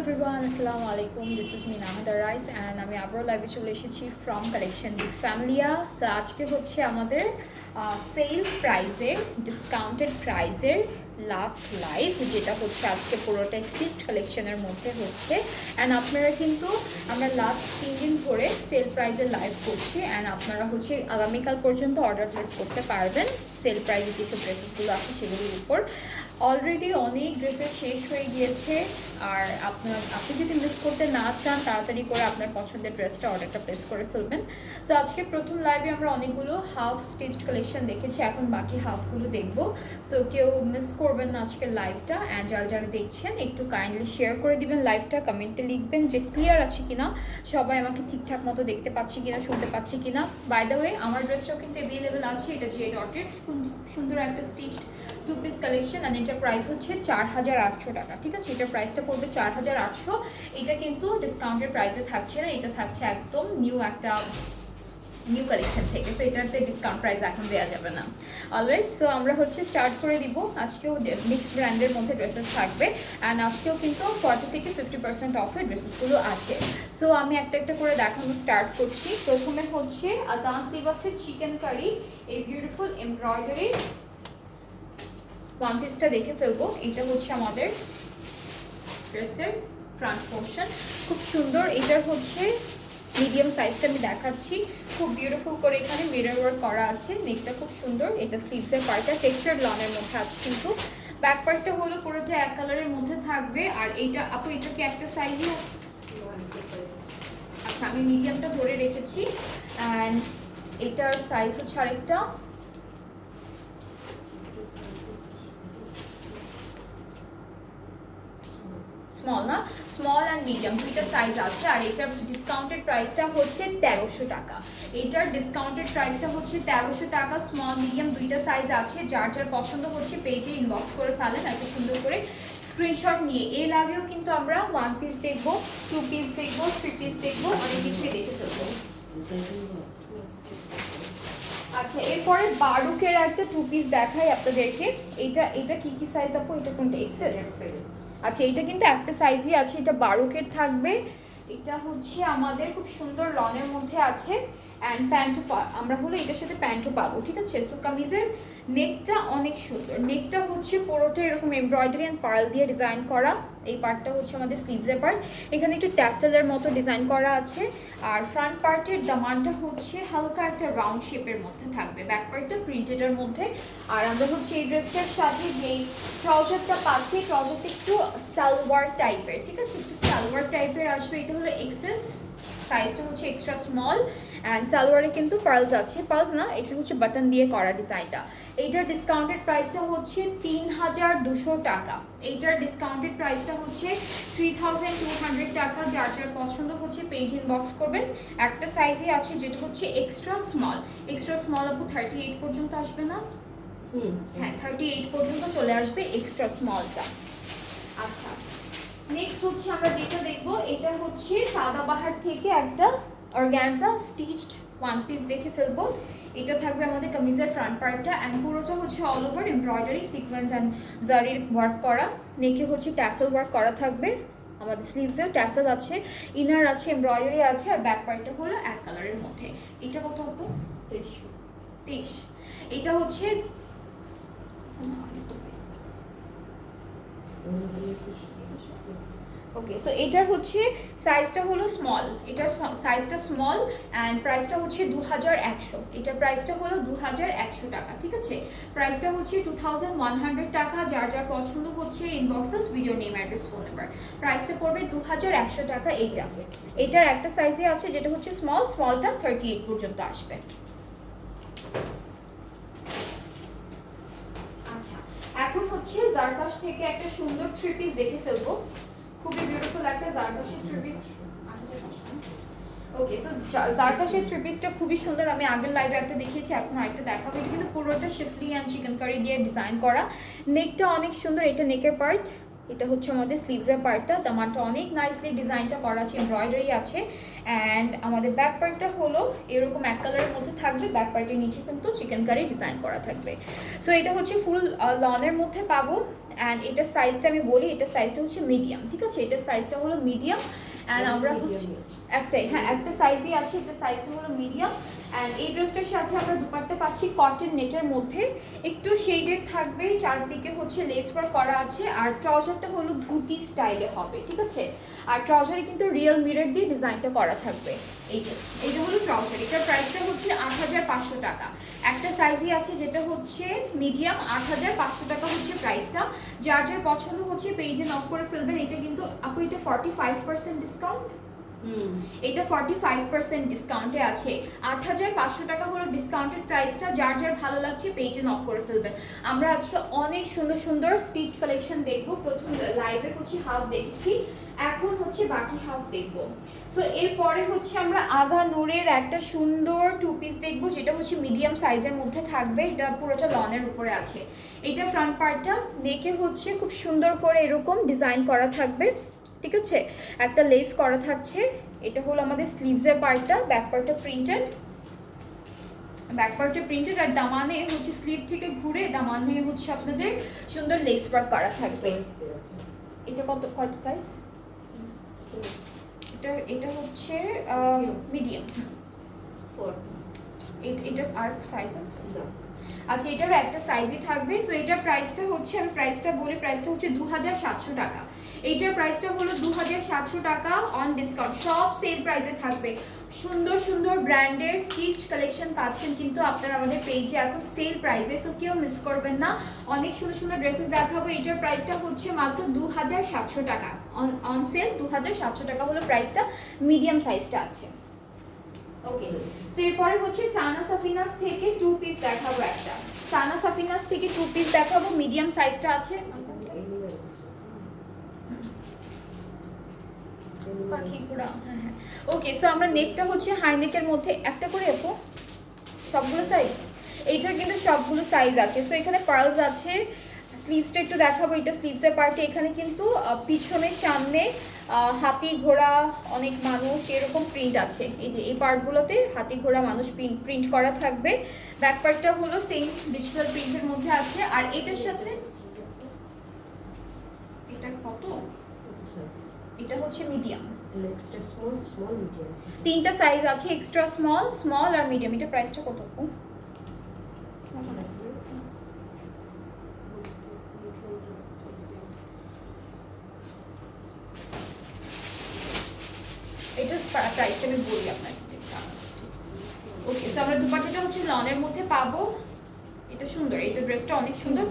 everyone, Assalamu alaikum. This is me Nahada Rice and আমি আবারও লাইভে চলে এসেছি from collection with Familia. So আজকে হচ্ছে আমাদের সেল প্রাইসের ডিসকাউন্টেড প্রাইসের লাস্ট লাইভ, যেটা হচ্ছে আজকে পুরোটা স্টিচড কালেকশনের মধ্যে হচ্ছে। অ্যান্ড আপনারা কিন্তু আমরা লাস্ট 3 দিন ধরে সেল প্রাইসের লাইভ করছি অ্যান্ড আপনারা হচ্ছে আগামীকাল পর্যন্ত অর্ডার প্লেস করতে পারবেন। সেল প্রাইসে কিছু ড্রেসেসগুলো আছে সেগুলোর উপর অলরেডি অনেক ড্রেসেস শেষ হয়ে গিয়েছে। আর আপনি যদি মিস করতে না চান তাড়াতাড়ি করে আপনার পছন্দের ড্রেসটা অর্ডারটা প্লেস করে ফেলবেন। সো আজকে প্রথম লাইভে আমরা অনেকগুলো হাফ স্টিচড কালেকশন দেখেছি, এখন বাকি হাফগুলো দেখব। সো কেউ মিস করবেন না আজকের লাইভটা। অ্যান্ড যারা যারা দেখছেন একটু কাইন্ডলি শেয়ার করে দিবেন লাইভটা, কমেন্টে লিখবেন যে ক্লিয়ার আছে কিনা, সবাই আমাকে ঠিকঠাক মতো দেখতে পাচ্ছি কিনা, শুনতে পাচ্ছি কিনা। বাই দ্য ওয়ে আমার ড্রেসটাও কিন্তু অ্যাভেলেবেল আছে। এটা যে ডটের সুন্দর একটা স্টিচড 2 পিস কালেকশন অ্যান্ড এটার প্রাইস হচ্ছে 4800 টাকা। ঠিক আছে, এটার প্রাইসটা পড়বে 4800। এটা কিন্তু ডিসকাউন্টের প্রাইসে থাকছে না, এটা থাকছে একদম নিউ কালেকশন থেকে। সো এটাতে ডিসকাউন্ট প্রাইস এখন দেওয়া যাবে না। অলরাইট, সো আমরা হচ্ছে স্টার্ট করে দিব। আজকেও মিক্সড ব্র্যান্ডের মধ্যে ড্রেসেস থাকবে অ্যান্ড আজকেও কিন্তু 40 থেকে 50% অফের ড্রেসেসগুলো আছে। সো আমি একটা একটা করে দেখানো স্টার্ট করছি। প্রথমে হচ্ছে দাস দিবসের চিকেন কারি, এই বিউটিফুল এমব্রয়ডারি ওয়ান পিসটা দেখে ফেলবো। এটা হচ্ছে আমাদের ড্রেসের ফ্রন্ট পোর্শন, খুব সুন্দর। এটার হচ্ছে মিডিয়াম সাইজটা আমি দেখাচ্ছি, খুব বিউটিফুল করে এখানে মিরর ওয়ার্ক করা আছে। নেকটা খুব সুন্দর। এটা স্লিভসের পার্টটা টেক্সচার লনের মধ্যে আছে, কিন্তু ব্যাক পার্টটা হলো পুরোটা এক কালারের মধ্যে থাকবে। আর এইটা আপু এটা কি একটা সাইজই আছে? আচ্ছা, আমি মিডিয়ামটা ধরে রেখেছি অ্যান্ড এটার সাইজ হচ্ছে আরেকটা স্মল, না স্মল অ্যান্ড মিডিয়াম দুইটা সাইজ আছে। আর এটার ডিসকাউন্টেড প্রাইসটা হচ্ছে 1300 টাকা। এটার ডিসকাউন্টেড প্রাইসটা হচ্ছে 1300 টাকা। স্মল মিডিয়াম দুইটা সাইজ আছে। যার যার পছন্দ হচ্ছে পেজে ইনবক্স করে ফেলেন এত সুন্দর করে স্ক্রিনশট নিয়ে। এই লাভেও কিন্তু আমরা 1 পিস দেখবো, 2 পিস দেখবো, 3 পিস দেখবো, অনেক কিছুই দেখে ফেলবো। আচ্ছা, এরপরে বারুকের একটা 2 পিস দেখাই আপনাদেরকে। এটা কি কি সাইজ আপু? এটা কোনটা? এক্সেস? আচ্ছা, এটা কিন্তু একটা সাইজই আছে। এটা বারুকের থাকবে। এটা হচ্ছে আমাদের খুব সুন্দর লনের মধ্যে আছে অ্যান্ড প্যান্টও আমরা হলো এটার সাথে প্যান্টও পাবো। ঠিক আছে, সো কামিজের নেকটা অনেক সুন্দর। নেকটা হচ্ছে পুরোটা এরকম এমব্রয়ডারি অ্যান্ড পার্ল দিয়ে ডিজাইন করা। এই পার্টটা হচ্ছে আমাদের স্লিভসের পার্ট, এখানে একটু ট্যাসেলের মতো ডিজাইন করা আছে। আর ফ্রন্ট পার্টের দামানটা হচ্ছে হালকা একটা রাউন্ড শেপের মধ্যে থাকবে, ব্যাক পার্টটা প্রিন্টেডের মধ্যে। আর আমরা হচ্ছে এই ড্রেসটার সাথে যেই ট্রাউজারটা পাচ্ছি, ট্রাউজারটা একটু সালোয়ার টাইপের। ঠিক আছে, একটু সালোয়ার টাইপের আসবে। এটা হলো এক্সেস, সাইজটা হচ্ছে এক্সট্রা স্মল অ্যান্ড সালোয়ারে কিন্তু পার্লস আছে, পার্লস না, এটা হচ্ছে বাটন দিয়ে করা ডিজাইনটা। এইটার ডিসকাউন্টেড প্রাইসটা হচ্ছে 3200 টাকা। এইটার ডিসকাউন্টেড প্রাইসটা হচ্ছে 3200 টাকা। যার যার পছন্দ হচ্ছে পেজ ইনবক্স করবেন। একটা সাইজে আছে যেটা হচ্ছে এক্সট্রা স্মল। এক্সট্রা স্মল আপু 38 পর্যন্ত আসবে না? হ্যাঁ, 38 পর্যন্ত চলে আসবে এক্সট্রা স্মলটা। আচ্ছা, নেক্সট হচ্ছে আমরা যেটা দেখবো, এটা হচ্ছে সাদাবাহার থেকে একটা অর্গানজা স্টিচড 1 পিস দেখে ফেলবো। এটা থাকবে আমাদের কামিজের ফ্রন্ট পার্টটা অ্যান্ড পুরোটা হচ্ছে all over embroidery sequence and জারির ওয়ার্ক করা। নেকে হচ্ছে ট্যাসেল ওয়ার্ক করা থাকবে। আমাদের স্লিভসেও ট্যাসেল আছে, ইনার আছে, এমব্রয়ডারি আছে। আর ব্যাক পার্টটা হলো এক কালারের মধ্যে। এটা কত হতো? 23। এটা হচ্ছে ওকে। সো এটার হচ্ছে সাইজটা হলো স্মল, এটার সাইজটা স্মল অ্যান্ড প্রাইসটা হচ্ছে 2100। এটার প্রাইসটা হলো 2100 টাকা। ঠিক আছে, প্রাইসটা হচ্ছে 2100 টাকা। যার যার পছন্দ হচ্ছে inboxes video name address phone number. প্রাইসটা পড়বে 2100 টাকা। এটার একটা সাইজে আছে যেটা হচ্ছে স্মল, স্মলটা 38 পর্যন্ত আসবে। আচ্ছা, এখন হচ্ছে জারকাশ থেকে একটা সুন্দর 3 পিস দেখে ফেলবো। খুবই বিউটিফুল একটা জারকাশের 3 পিস। ওকে, সো জারকাশের 3 পিসটা খুবই সুন্দর। আমি আগের লাইভে একটা দেখিয়েছি, এখন আরেকটা দেখাবো। এটা কিন্তু পুরোটা শিফলি অ্যান্ড চিকেন কারি দিয়ে ডিজাইন করা। নেকটা অনেক সুন্দর। এটা নেকের পার্ট, এটা হচ্ছে আমাদের স্লিভসের পার্টটা, দামানটা অনেক নাইসলি ডিজাইনটা করা আছে, এমব্রয়ডারি আছে। অ্যান্ড আমাদের ব্যাক পার্টটা হলো এরকম এক কালারের মধ্যে থাকবে, ব্যাক পার্টের নিচে কিন্তু চিকেন কারি ডিজাইন করা থাকবে। সো এটা হচ্ছে ফুল লনের মধ্যে পাবো। অ্যান্ড এটার সাইজটা আমি বলি, এটার সাইজটা হচ্ছে মিডিয়াম, ঠিক আছে, এটার সাইজটা হলো মিডিয়াম। অ্যান্ড আমরা হচ্ছে একটাই, হ্যাঁ একটা সাইজই আছে, এটা সাইজটা হলো মিডিয়াম। অ্যান্ড এই ড্রেসটার সাথে আমরা দুপাট্টা পাচ্ছি কটন নেটের মধ্যে, একটু শেডেড থাকবে, চারদিকে হচ্ছে লেস ওয়ার্ক করা আছে। আর ট্রাউজারটা হলো ধুতি স্টাইলে হবে, ঠিক আছে। আর ট্রাউজারে কিন্তু রিয়েল মিরর দিয়ে ডিজাইনটা করা থাকবে। এইটা হলো ট্রাউজার, এটার প্রাইসটা হচ্ছে ৮৫০০ টাকা। একটা সাইজই আছে যেটা হচ্ছে মিডিয়াম, ৮৫০০ টাকা হচ্ছে প্রাইসটা। যার যার পছন্দ হচ্ছে পেজে নক করে ফেলবেন। এটা কিন্তু আপু এটা 45% ডিসকাউন্ট, এটা 45% ডিসকাউন্টে আছে। ৮৫০০ টাকা হলো ডিসকাউন্টেড প্রাইসটা। যার যার ভালো লাগছে পেজে নক করে ফেলবেন। আমরা আজকে অনেক সুন্দর সুন্দর স্টিচ কালেকশন দেখবো। প্রথম লাইভে হচ্ছে হাফ দেখছি, এখন হচ্ছে বাকি হাফ দেখবো। সো এরপরে হচ্ছে আমরা আগা নূরের একটা সুন্দর টু পিস দেখবো, যেটা হচ্ছে মিডিয়াম সাইজের মধ্যে থাকবে। এটা পুরোটা লনের উপরে আছে। এটা ফ্রন্ট পার্টটা, নেকে হচ্ছে খুব সুন্দর করে এরকম ডিজাইন করা থাকবে, ঠিক আছে, একটা লেস করা থাকছে। এটা হলো আমাদের স্লিভসের পার্টটা, ব্যাক পার্টটা প্রিন্টেড, ব্যাক পার্টটা প্রিন্টেড। আর দামানে হচ্ছে স্লিভ থেকে ঘুরে দামানে হচ্ছে আপনাদের সুন্দর লেস ওয়ার্ক করা থাকবে। এটা কত সাইজ? এটা হচ্ছে মিডিয়াম 4। এটার আর সাইজেস আচ্ছা, এটারও একটা সাইজই থাকবে। সো এটার প্রাইসটা হচ্ছে, আমি প্রাইসটা বলি, প্রাইসটা হচ্ছে ২৭০০ টাকা। এইটার প্রাইসটা হলো ২৭০০ টাকা অন ডিসকাউন্ট, সব সেল প্রাইসে থাকবে। সুন্দর সুন্দর ব্র্যান্ডের স্টিচ কালেকশন পাচ্ছেন কিন্তু আপনারা আমাদের পেজে এখন সেল প্রাইসে। সো কেউ মিস করবেন না, অনেক সুন্দর সুন্দর ড্রেসেস দেখাবো। এটার প্রাইসটা হচ্ছে মাত্র ২৭০০ টাকা, অন সেল ২৭০০ টাকা হলো প্রাইসটা, মিডিয়াম সাইজটা আছে। ওকে, সো এরপরে হচ্ছে সানা সাফিনাস থেকে টু পিস দেখাবো। একটা সানা সাফিনাস থেকে টু পিস দেখাবো, মিডিয়াম সাইজটা আছে। ওকে, সো আমরা নেকটা হচ্ছে হাই নেকের মধ্যে একটা করে আপু, সবগুলো সাইজ, এইটার কিন্তু সবগুলো সাইজ আছে। সো এখানে পার্লস আছে। স্লিভসটা একটু দেখাবো, এটা স্লিভসের পার্টে। এখানে কিন্তু পিছনে সামনে হাতি ঘোড়া অনেক মানুষ এরকম প্রিন্ট আছে। এই যে এই পার্টগুলোতে হাতি ঘোড়া মানুষ প্রিন্ট করা থাকবে। ব্যাক পার্টটা হলো সেম ডিজিটাল প্রিন্টের মধ্যে আছে। আর এটার সাথে এটা কত, এটা হচ্ছে মিডিয়াম, তিনটা সাইজ আছে, এক্সট্রা স্মল, স্মল আর মিডিয়াম। এটা প্রাইসটা কত? এটা প্রাইসটা আমি বলি আপনাকে। ওকে, সো আমরা দুপাট্টাটা হচ্ছে লনের মধ্যে পাবো। এটা সুন্দর, এটা ড্রেসটা অনেক সুন্দর।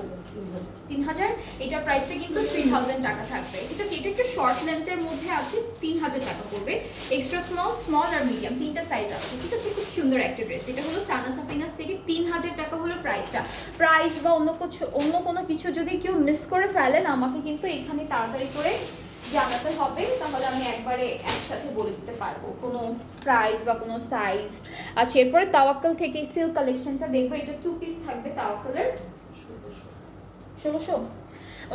৩০০০, এটার প্রাইসটা কিন্তু 3000 টাকা থাকবে, ঠিক আছে। এটা একটু শর্ট লেন্থের মধ্যে আছে, 3000 টাকা পড়বে। এক্সট্রা স্মল, স্মল আর মিডিয়াম তিনটা সাইজ আছে, ঠিক আছে। খুব সুন্দর একটা ড্রেস। এটা হলো সানা সাফিনাস থেকে 3000 টাকা হলো প্রাইসটা। প্রাইস বা অন্য কোনো কিছু যদি কেউ মিস করে ফেলেন আমাকে কিন্তু এখানে তাড়াতাড়ি করে জানাতে হবে, তাহলে আমি একবারে একসাথে বলে দিতে পারবো কোনো প্রাইস বা কোনো সাইজ। আচ্ছা, এরপরে তাওয়াক্কাল থেকে সিল্ক কালেকশনটা দেখবো। এটা টু পিস থাকবে তাওয়াক্কালের, ১৬০০।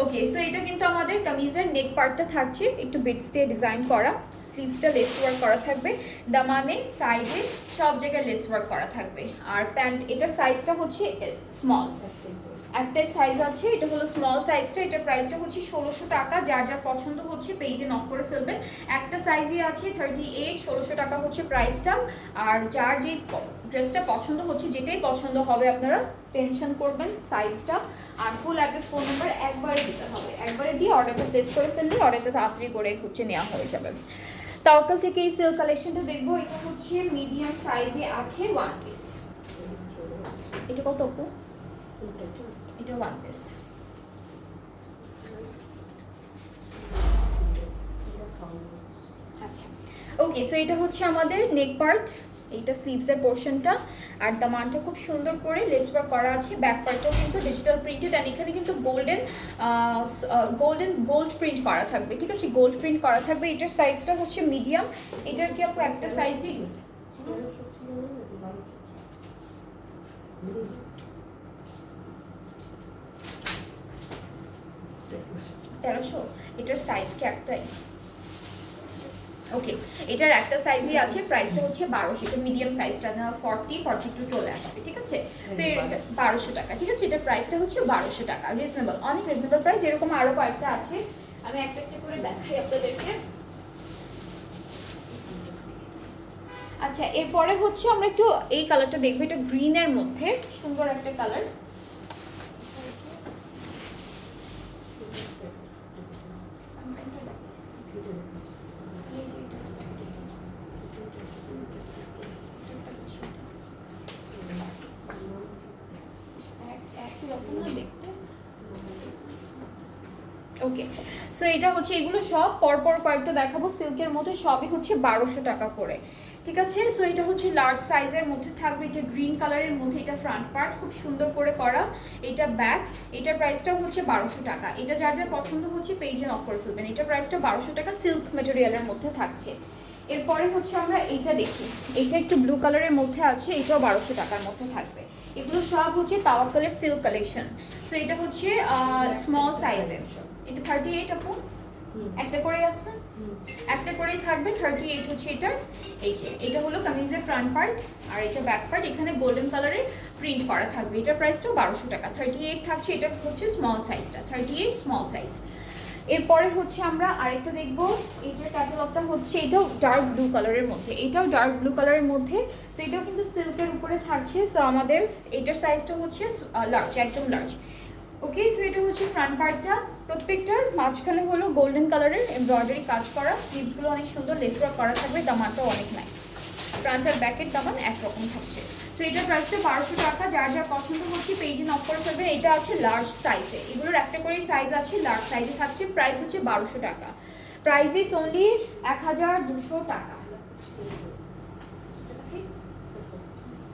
ওকে, সো এটা কিন্তু আমাদের কামিজের নেক পার্টটা থাকছে একটু বিটস দিয়ে ডিজাইন করা, স্লিভসটা লেস ওয়ার্ক করা থাকবে, দামানে সাইডে সব জায়গায় লেস ওয়ার্ক করা থাকবে। আর প্যান্ট, এটার সাইজটা হচ্ছে স্মল, একটাই সাইজ আছে, এটা হলো স্মল সাইজটা। এটার প্রাইসটা হচ্ছে ১৬০০ টাকা। যার যার পছন্দ হচ্ছে পেজে নক করে ফেলবেন। একটা সাইজই আছে 38, ১৬০০ টাকা হচ্ছে প্রাইসটা। আর যার যে ড্রেসটা পছন্দ হচ্ছে, যেটাই পছন্দ হবে আপনারা টেনশন করবেন সাইজটা আর ফুল অ্যাড্রেস, ফোন নাম্বার একবারে দিতে হবে। একবারে দিয়ে অর্ডারটা প্লেস করে ফেললে অর্ডারটা তাড়াতাড়ি করে হচ্ছে নেওয়া হয়ে যাবে। তাওয়াক্কাল থেকে এই সিল্ক কালেকশনটা দেখবো। এটা হচ্ছে মিডিয়াম সাইজে আছে, ওয়ান পিস। এটা কত আপু? এটা ওয়ান পিস। আচ্ছা, ওকে, সো এটা হচ্ছে আমাদের নেক পার্ট, এইটা স্লিভসের পোর্শনটা। আর দামানটা খুব সুন্দর করে লেস ওয়ার্ক করা আছে। ব্যাক পার্টটাও কিন্তু ডিজিটাল প্রিন্টেড। অ্যান্ড এখানে কিন্তু গোল্ড প্রিন্ট করা থাকবে, ঠিক আছে, গোল্ড প্রিন্ট করা থাকবে। এটার সাইজটা হচ্ছে মিডিয়াম। এটার কি আপু একটা সাইজই, 1300, এটার সাইজ কি একটাই? ওকে, এটার একটা সাইজই আছে, প্রাইসটা হচ্ছে 1200, এটা মিডিয়াম সাইজটা না 42 চলে আসবে, ঠিক আছে? সো এটা 1200 টাকা, ঠিক আছে? এটার প্রাইসটা হচ্ছে 1200 টাকা, রিজনেবল, অনেক রিজনেবল প্রাইস। এরকম আরো কয়েকটা আছে, আমি একটা একটা করে দেখাই আপনাদেরকে। আচ্ছা, এরপরে হচ্ছে আমরা একটু এই কালারটা দেখবো, এটা গ্রিনের মধ্যে সুন্দর একটা কালার। ওকে, সো এটা হচ্ছে, এগুলো সব পরপর কয়েকটা দেখাবো সিল্কের মধ্যে, সবই হচ্ছে 1200 টাকা করে, ঠিক আছে? সো এটা হচ্ছে লার্জ সাইজের মধ্যে থাকবে, এটা গ্রিন কালারের মধ্যে, এটা ফ্রন্ট পার্ট খুব সুন্দর করে করা, এটা ব্যাক, এটার প্রাইসটাও হচ্ছে 1200 টাকা। এটা যার যার পছন্দ হচ্ছে পেজে নক করে ফেলবেন, এটার প্রাইসটা 1200 টাকা, সিল্ক ম্যাটেরিয়ালের মধ্যে থাকছে। এরপরে হচ্ছে আমরা এইটা দেখি, এইটা একটু ব্লু কালারের মধ্যে আছে, এটাও 1200 টাকার মধ্যে থাকবে। এগুলো সব হচ্ছে তাওয়াক্কালের সিল্ক কালেকশন। সো এটা হচ্ছে স্মল সাইজের, এটা 38 আপু, একটা করে আসছে, একটা করেই থাকবে, 38 হচ্ছে এটার। এই যে এটা হলো কামিজের ফ্রন্ট পার্ট, আর এটা ব্যাক পার্ট, এখানে গোল্ডেন কালারের প্রিন্ট করা থাকবে, এটার প্রাইসটাও 1200 টাকা, 38 থাকছে, এটা হচ্ছে স্মল সাইজটা, 38 স্মল সাইজ। এরপরে হচ্ছে আমরা আরেকটা দেখবো, এইটার ক্যাটালগটা হচ্ছে, এটাও ডার্ক ব্লু কালারের মধ্যে, এটাও ডার্ক ব্লু কালারের মধ্যে, সো এটাও কিন্তু সিল্কের উপরে থাকছে। সো আমাদের এটার সাইজটা হচ্ছে লার্জ, একদম লার্জ। ওকে, সো এটা হচ্ছে ফ্রন্ট পার্টটা, প্রত্যেকটার মাঝখানে হলো গোল্ডেন কালারের এমব্রয়ডারি কাজ করা, স্লিভসগুলো অনেক সুন্দর লেস ওয়ার্ক করা থাকবে, দামানটাও অনেক নাইস, ফ্রন্ট আর ব্যাকের দামান একরকম থাকছে। সো এটার প্রাইসটা 1200 টাকা, যার যার পছন্দ হচ্ছে পেজে নক করে ফেলবে। এটা আছে লার্জ সাইজে, এগুলোর একটা করেই সাইজ আছে, লার্জ সাইজে থাকছে, প্রাইস হচ্ছে 1200 টাকা, প্রাইস ইজ অনলি 1200 টাকা।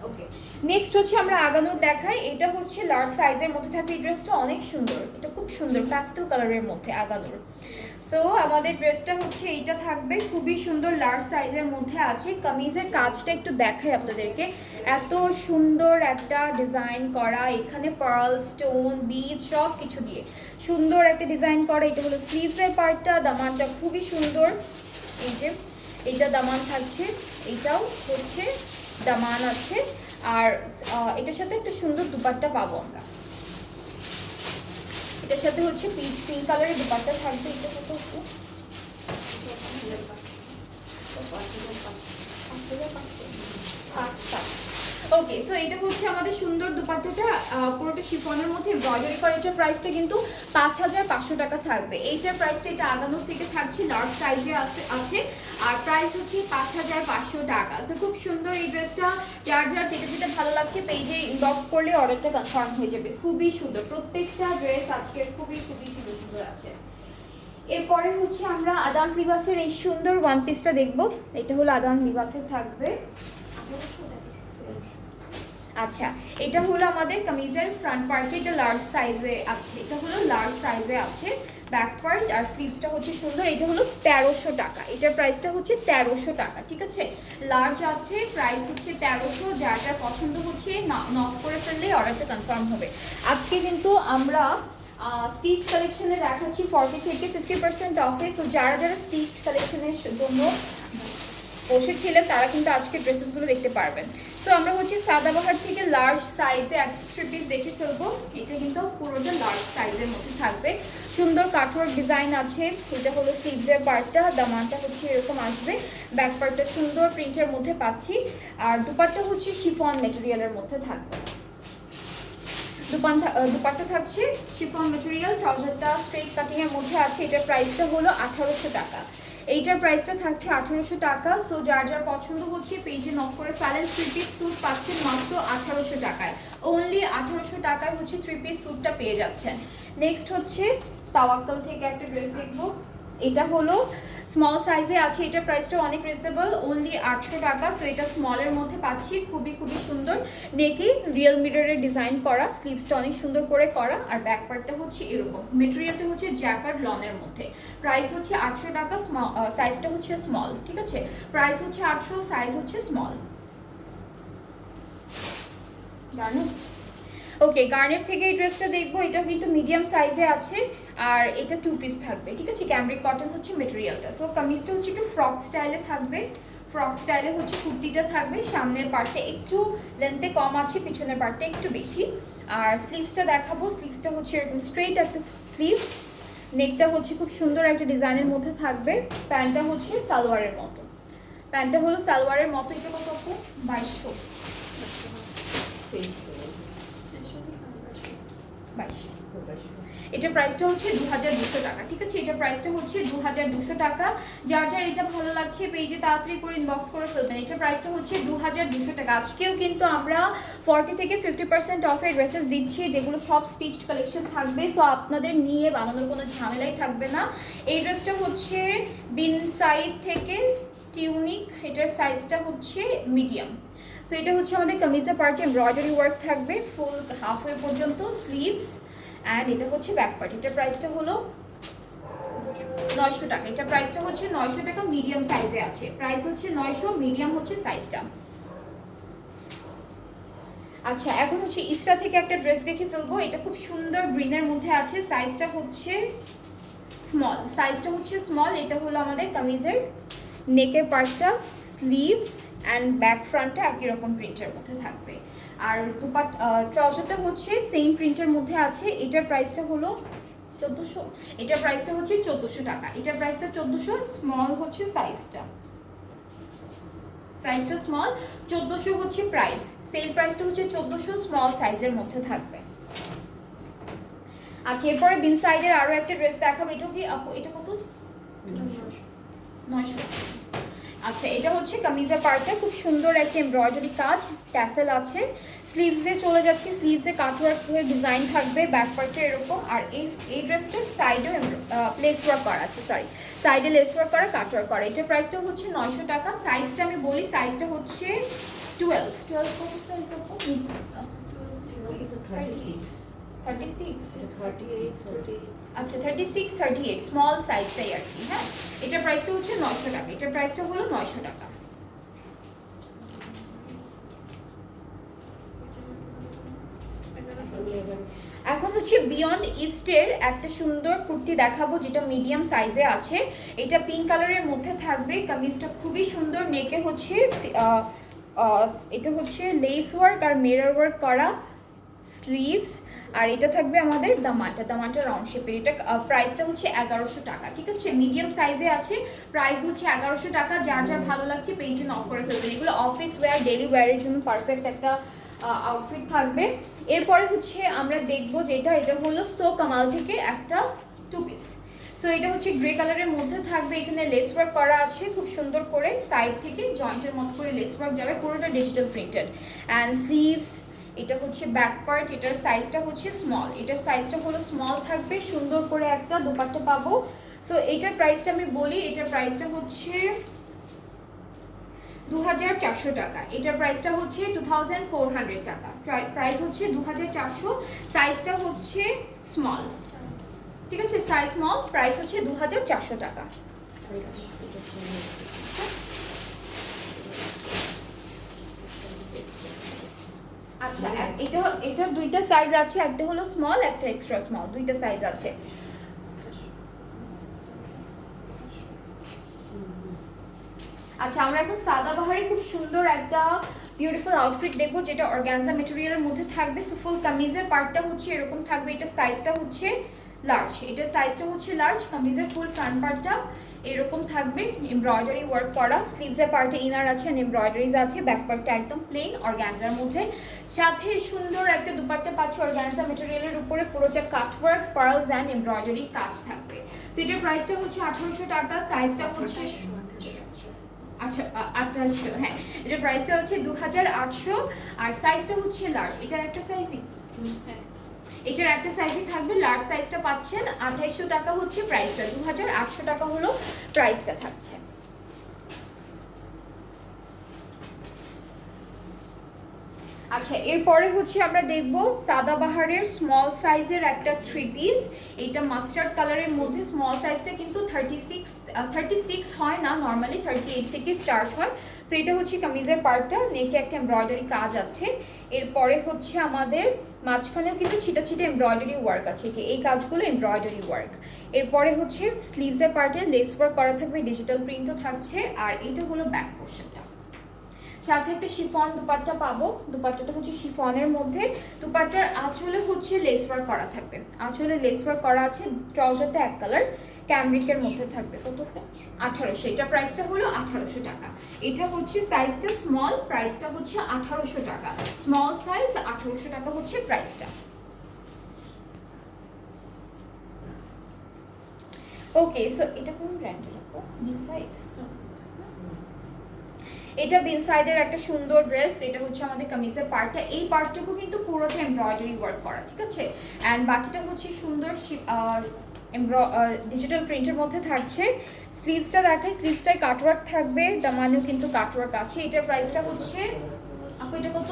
ওকে, নেক্সট হচ্ছে আমরা আগানোর দেখাই, এটা হচ্ছে লার্জ সাইজের মধ্যে থাকে, এই ড্রেসটা অনেক সুন্দর, এটা খুব সুন্দর প্যাস্টেল কালারের মধ্যে আগানোর। সো আমাদের ড্রেসটা হচ্ছে এইটা থাকবে, খুবই সুন্দর লার্জ সাইজের মধ্যে আছে। কামিজের কাজটা একটু দেখাই আপনাদেরকে, এত সুন্দর একটা ডিজাইন করা, এখানে পার্ল, স্টোন, বিজ সব কিছু দিয়ে সুন্দর একটা ডিজাইন করা। এটা হলো স্লিভসের পার্টটা, দামানটা খুবই সুন্দর, এই যে এইটা দামান থাকছে, এইটাও হচ্ছে দামান আছে, আর এটার সাথে একটা সুন্দর দুপাট্টা পাবো আমরা, এটার সাথে হচ্ছে পিঙ্ক কালারের দুপাট্টা থাকবে। এটা কত? ওকে, সো এটা হচ্ছে আমাদের সুন্দর দুপাট্টাটা, পুরোটা শিফনের মধ্যে এমব্রয়ডারি করা, এটার প্রাইসটা কিন্তু 5500 টাকা থাকবে। এইটার প্রাইসটা এটা আগানোর থেকে থাকছে, লার্জ সাইজে আছে, আর প্রাইস হচ্ছে 5500 টাকা। সো খুব সুন্দর এই ড্রেসটা, যার যার যেটা যেটা ভালো লাগছে পেজে ইনবক্স করলে অর্ডারটা কনফার্ম হয়ে যাবে। খুবই সুন্দর প্রত্যেকটা ড্রেস আজকের, খুবই খুবই সুন্দর সুন্দর আছে। এরপরে হচ্ছে আমরা আদান লিবাসের এই সুন্দর ওয়ান পিসটা দেখবো, এটা হলো আদান লিবাসের থাকবে। আচ্ছা, এটা হলো আমাদের কামিজের ফ্রন্ট পার্টে, এটা লার্জ সাইজে আছে, এটা হলো লার্জ সাইজে আছে, ব্যাক পার্ট আর স্লিভসটা হচ্ছে সুন্দর। এটা হলো 1300 টাকা, এটার প্রাইসটা হচ্ছে 1300 টাকা, ঠিক আছে? লার্জ আছে, প্রাইস হচ্ছে 1300, যার যার পছন্দ হচ্ছে নক করে ফেললে অর্ডারটা কনফার্ম হবে। আজকে কিন্তু আমরা স্টিচ কালেকশনে দেখাচ্ছি 40 থেকে 50% অফে। সো যারা যারা স্টিচড কালেকশনের জন্য বসেছিলেন তারা কিন্তু আজকে ড্রেসেসগুলো দেখতে পারবেন। সো আমরা হচ্ছে সাদাবাহার থেকে লার্জ সাইজে একটা 3 পিস দেখে ফেলবো। এটা কিন্তু পুরোটা লার্জ সাইজের মধ্যে থাকবে, সুন্দর কাঠোর ডিজাইন আছে। এটা হলো স্লিভসের পার্টটা, দামানটা হচ্ছে এরকম আসবে, ব্যাক পার্টটা সুন্দর প্রিন্টের মধ্যে পাচ্ছি, আর দুপাট্টা হচ্ছে শিফন ম্যাটেরিয়ালের মধ্যে থাকবে। দুপাট্টা থাকছে শিফন ম্যাটেরিয়াল, ট্রাউজারটা স্ট্রেট কাটিং এর মধ্যে আছে। এটার প্রাইসটা হলো 1800 টাকা, এইটার প্রাইসটা থাকছে 1800 টাকা। সো যার যার পছন্দ হচ্ছে পেজে নক করে ফেলেন। 3 পিস স্যুট পাচ্ছেন মাত্র 1800 টাকায়, অনলি 1800 টাকায় হচ্ছে 3 পিস স্যুটটা পেয়ে যাচ্ছেন। নেক্সট হচ্ছে তাওয়াক্কাল থেকে একটা ড্রেস দেখবো, এটা হলো স্মল সাইজে আছে, এটার প্রাইসটা অনেক রিজনেবল, অনলি 800 টাকা। সো এটা স্মলের মধ্যে পাচ্ছি, খুবই খুবই সুন্দর, নেকে রিয়েল মিররের ডিজাইন করা, স্লিভসটা অনেক সুন্দর করে করা, আর ব্যাক পার্টটা হচ্ছে এরকম, মেটেরিয়ালটা হচ্ছে জ্যাকার্ড লনের মধ্যে। প্রাইস হচ্ছে 800 টাকা, সাইজটা হচ্ছে স্মল, ঠিক আছে? প্রাইস হচ্ছে 800, সাইজ হচ্ছে স্মল। জানো ওকে, গার্নেট থেকে এই ড্রেসটা দেখবো, এটা কিন্তু মিডিয়াম সাইজে আছে আর এটা 2 পিস থাকবে, ঠিক আছে। ক্যামব্রিক কটন হচ্ছে মেটেরিয়ালটা। সো কামিজটা হচ্ছে একটু ফ্রক স্টাইলে থাকবে, ফ্রক স্টাইলে হচ্ছে কুর্তিটা থাকবে। সামনের পার্টটা একটু লেন্থে কম আছে, পিছনের পার্টটা একটু বেশি। আর স্লিভসটা দেখাবো, স্লিভসটা হচ্ছে এরকম স্ট্রেট একটা স্লিভস, নেকটা হচ্ছে খুব সুন্দর একটা ডিজাইনের মধ্যে থাকবে। প্যান্টটা হচ্ছে সালোয়ারের মতো, প্যান্টটা হলো সালোয়ারের মতো। এটা কত আপু? 2200। 22। এটার প্রাইসটা হচ্ছে 2200 টাকা, ঠিক আছে। এটার প্রাইসটা হচ্ছে 2200 টাকা। যার যার এটা ভালো লাগছে পেজে তাড়াতাড়ি করে ইনবক্স করে ফেলবেন। এটার প্রাইসটা হচ্ছে 2200 টাকা। আজকেও কিন্তু আমরা 40 থেকে 50% অফের ড্রেসেস দিচ্ছি, যেগুলো সব স্টিচড কালেকশন থাকবে। সো আপনাদের নিয়ে বানানোর কোনো ঝামেলাই থাকবে না। এই ড্রেসটা হচ্ছে বিন সাইড থেকে টিউনিক, এটার সাইজটা হচ্ছে মিডিয়াম। সো এটা হচ্ছে আমাদের কামিজের পার্টে এমব্রয়ডারি ওয়ার্ক থাকবে ফুল হাফওয়ে পর্যন্ত, স্লিভস অ্যান্ড এটা হচ্ছে ব্যাক পার্ট। এটার প্রাইসটা হলো 900 টাকা। এটা প্রাইসটা হচ্ছে 900 টাকা, মিডিয়াম সাইজে আছে। প্রাইস হচ্ছে 900, মিডিয়াম হচ্ছে সাইজটা। আচ্ছা, এখন হচ্ছে ইস্ট্রা থেকে একটা ড্রেস দেখে ফেলবো। এটা খুব সুন্দর গ্রিনের মধ্যে আছে, সাইজটা হচ্ছে স্মল, সাইজটা হচ্ছে স্মল। এটা হলো আমাদের কামিজের নেকের পার্টটা, স্লিভস অ্যান্ড ব্যাক ফ্রন্টটা একই রকম প্রিন্টের মধ্যে থাকবে। আর ট্রাউজারটা হচ্ছে সেম প্রিন্টের মধ্যে আছে। এটার প্রাইসটা হলো 1400। এটার প্রাইসটা হচ্ছে 1400 টাকা। এটার প্রাইসটা 1400, স্মল হচ্ছে সাইজটা, সাইজটা স্মল। 1400 হচ্ছে প্রাইস, সেল প্রাইসটা হচ্ছে 1400, স্মল সাইজের মধ্যে থাকবে। আচ্ছা, এরপরে বিন সাইডের আরো একটা ড্রেস দেখাবো। এটা কি আপু? এটা কত? 900। আচ্ছা, এটা হচ্ছে কামিজের পার্টটা, খুব সুন্দর একটা এমব্রয়ডারি কাজ, ট্যাসেল আছে। স্লিভসে চলে যাচ্ছে, স্লিভসে কাটওয়ার্ক হয়ে ডিজাইন থাকবে, ব্যাক পার্টটা এরকম। আর এই ড্রেসটার সাইডেও লেস ওয়ার্ক করা আছে, সরি সাইডে লেস ওয়ার্ক করা, কাটওয়ার্ক করা। এটার প্রাইসটা হচ্ছে 900 টাকা। সাইজটা আমি বলি, সাইজটা হচ্ছে 12 কত সাইজ আপু? 36। আচ্ছা, 36, 38 স্মল সাইজটাই আর কি। হ্যাঁ, এটার প্রাইসটা হচ্ছে 900 টাকা। এটার প্রাইসটা হলো 900 টাকা। এখন হচ্ছে বিয়ন্ড ইস্টের একটা সুন্দর কুর্তি দেখাবো, যেটা মিডিয়াম সাইজে আছে। এটা পিঙ্ক কালারের মধ্যে থাকবে। কামিজটা খুবই সুন্দর, নেকে হচ্ছে এটা হচ্ছে লেস ওয়ার্ক আর মিরর ওয়ার্ক করা, স্লিভস। আর এটা থাকবে আমাদের দামানটা রাউন্ড শেপের। এটা প্রাইসটা হচ্ছে 1100 টাকা, ঠিক আছে। মিডিয়াম সাইজে আছে, প্রাইস হচ্ছে 1100 টাকা। যার যার ভালো লাগছে পেজে নক করে ফেলবেন। এগুলো অফিস ওয়্যার, ডেলি ওয়্যারের জন্য পারফেক্ট একটা আউটফিট থাকবে। এরপরে হচ্ছে আমরা দেখবো যেটা, এটা হলো সো কামাল থেকে একটা 2 পিস। সো এটা হচ্ছে গ্রে কালারের মধ্যে থাকবে। এখানে লেস ওয়ার্ক করা আছে খুব সুন্দর করে, সাইড থেকে জয়েন্টের মতো করে লেস ওয়ার্ক যাবে, পুরোটা ডিজিটাল প্রিন্টেড। অ্যান্ড স্লিভস, এটা হচ্ছে ব্যাক পার্ট। এটার সাইজটা হচ্ছে স্মল, এটার সাইজটা হলো স্মল থাকবে। সুন্দর করে একটা দোপাট্টা পাবো। সো এটার প্রাইসটা আমি বলি, এটার প্রাইসটা হচ্ছে 2400 টাকা। এটার প্রাইসটা হচ্ছে 2400 টাকা। প্রাইস হচ্ছে 2400, সাইজটা হচ্ছে স্মল, ঠিক আছে, সাইজ স্মল। প্রাইস হচ্ছে 2400 টাকা। আচ্ছা, এটা দুইটা সাইজ আছে, একটা হলো স্মল, একটা এক্সট্রা স্মল, দুইটা সাইজ আছে। আচ্ছা, আমরা এখন সাদাবাহারে খুব সুন্দর একটা বিউটিফুল আউটফিট দেখবো, যেটা অর্গানজা মেটেরিয়ালের মধ্যে থাকবে। সো ফুল কামিজের পার্টটা হচ্ছে এরকম থাকবে। এটা সাইজটা হচ্ছে লার্জ, এটা সাইজটা হচ্ছে লার্জ। কামিজের ফুল ফ্রন্ট পার্টটা এরকম থাকবে, এমব্রয়ডারি ওয়ার্ক করা। স্লিভসের পার্টে ইনার আছে, এমব্রয়ডারিজ আছে। ব্যাক পার্টটা একদম প্লেন অর্গানজার মধ্যে, সাথে সুন্দর একটা দুপাট্টা পাচ্ছে অর্গানজা মেটেরিয়ালের উপরে, পুরোটা কাটওয়ার্ক, পার্লস অ্যান্ড এমব্রয়ডারি কাজ থাকবে। সো এটার প্রাইসটা হচ্ছে 1800 টাকা। সাইজটা হচ্ছে 2800। হ্যাঁ, এটার প্রাইসটা হচ্ছে 2800 আর সাইজটা হচ্ছে লার্জ। এটার একটা সাইজই, এটার একটা সাইজই থাকবে, লার্জ সাইজটা পাচ্ছেন। 2800 টাকা হচ্ছে প্রাইসটা, 2800 টাকা হলো প্রাইসটা থাকছে। আচ্ছা, এরপরে হচ্ছে আমরা দেখব সাদাবাহারের স্মল সাইজের একটা 3 পিস। এটা মাস্টার্ড কালারের মধ্যে, স্মল সাইজটা কিন্তু 36 হয় না, নর্মালি 38 থেকে স্টার্ট হয়। সো এটা হচ্ছে কামিজের পার্টটা, নেকে একটা এমব্রয়ডারি কাজ আছে। এরপরে হচ্ছে আমাদের মাঝখানেও কিন্তু ছিটা ছিটা এমব্রয়ডারি ওয়ার্ক আছে, যে এই কাজগুলো এমব্রয়ডারি ওয়ার্ক। এরপরে হচ্ছে স্লিভসের পার্টে লেস ওয়ার্ক করা থাকবে, ডিজিটাল প্রিন্টও থাকছে, আর এটা হলো ব্যাক পোর্শনটা। সাথে একটা শিফন দুপাট্টা পাবো, দুপাট্টাটা হচ্ছে শিফনের মধ্যে, দুপাট্টার আঁচলে হচ্ছে লেস ওয়ার্ক করা থাকবে, আঁচলে লেস ওয়ার্ক করা আছে, ট্রাউজারটা এক কালার ক্যামরিকের মধ্যে থাকবে। কত? 1800। এটা প্রাইসটা হলো 1800 টাকা। এটা হচ্ছে সাইজটা স্মল, প্রাইসটা হচ্ছে 1800 টাকা। স্মল সাইজ 1800 টাকা হচ্ছে প্রাইসটা। ওকে, সো এটা কোন ব্র্যান্ডের আপু? ইনসাইড। এটা বিনসাইডের একটা সুন্দর ড্রেস, এটা হচ্ছে আমাদের কামিজের পার্টটা, এই পার্টটুকু কিন্তু পুরোটা এমব্রয়ডারি ওয়ার্ক করা, ঠিক আছে। অ্যান্ড বাকিটা হচ্ছে সুন্দর ডিজিটাল প্রিন্টের মধ্যে থাকছে। স্লিভসটা দেখাই, স্লিভসটায় কাটওয়ার্ক থাকবে, দামানেও কিন্তু কাটওয়ার্ক আছে। এটার প্রাইসটা হচ্ছে আপু, এটা কত?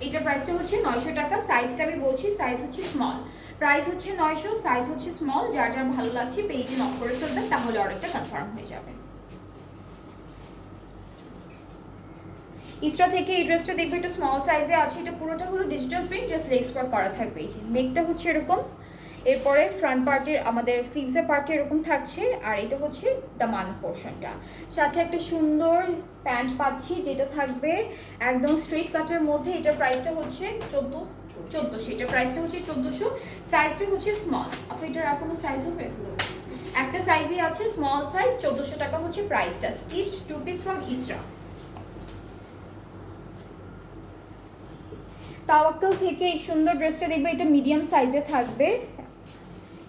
এটার প্রাইসটা হচ্ছে 900 টাকা। সাইজটা আমি বলছি, সাইজ হচ্ছে স্মল, প্রাইস হচ্ছে 900, সাইজ হচ্ছে স্মল। যার যার ভালো লাগছে পেজে নক করে ফেলবেন, তাহলে অর্ডারটা কনফার্ম হয়ে যাবে। ইস্ট্রা থেকে এই ড্রেসটা দেখবে, এটা স্মল সাইজে আছে, এটা পুরোটা হলো digital print, just less work করা থাকবে। এই যে নেকটা হচ্ছে এরকম, এরপরে ফ্রন্ট পার্টের আমাদের স্লিভসের পার্টে এরকম থাকছে, আর এটা হচ্ছে দামান পোর্শনটা। সাথে একটা সুন্দর প্যান্ট পাচ্ছি, যেটা থাকবে একদম স্ট্রেট কাটের মধ্যে। এটার প্রাইসটা হচ্ছে 1400। এটার প্রাইসটা হচ্ছে 1400, সাইজটা হচ্ছে স্মল। আপু এটার আর কোনো সাইজ হবে? একটা সাইজই আছে, স্মল সাইজ, 1400 টাকা হচ্ছে প্রাইসটা। স্টিচড 2 পিস ফ্রম ইস্ট্রা। তাওয়াক্কাল থেকে এই সুন্দর ড্রেসটা দেখবে, এটা মিডিয়াম সাইজে থাকবে।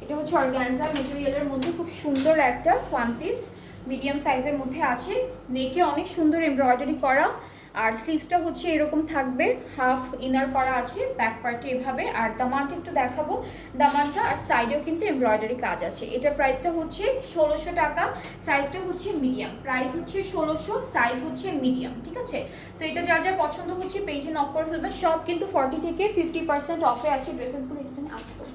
এটা হচ্ছে অর্গানজা ম্যাটেরিয়ালের মধ্যে খুব সুন্দর একটা ওয়ান পিস, মিডিয়াম সাইজের মধ্যে আছে। নেকে অনেক সুন্দর এমব্রয়ডারি করা, আর স্লিভসটা হচ্ছে এরকম থাকবে, হাফ ইনার করা আছে, ব্যাক পার্টে এভাবে। আর দামানটা একটু দেখাবো, দামানটা আর সাইডেও কিন্তু এমব্রয়ডারি কাজ আছে। এটার প্রাইসটা হচ্ছে 1600 টাকা, সাইজটা হচ্ছে মিডিয়াম, প্রাইস হচ্ছে 1600, সাইজ হচ্ছে মিডিয়াম, ঠিক আছে। সো এটা যার যার পছন্দ হচ্ছে পেজে নক করে ফেলবে। সব কিন্তু 40 থেকে 50% অফে আছে ড্রেসেসগুলো। এটা 800।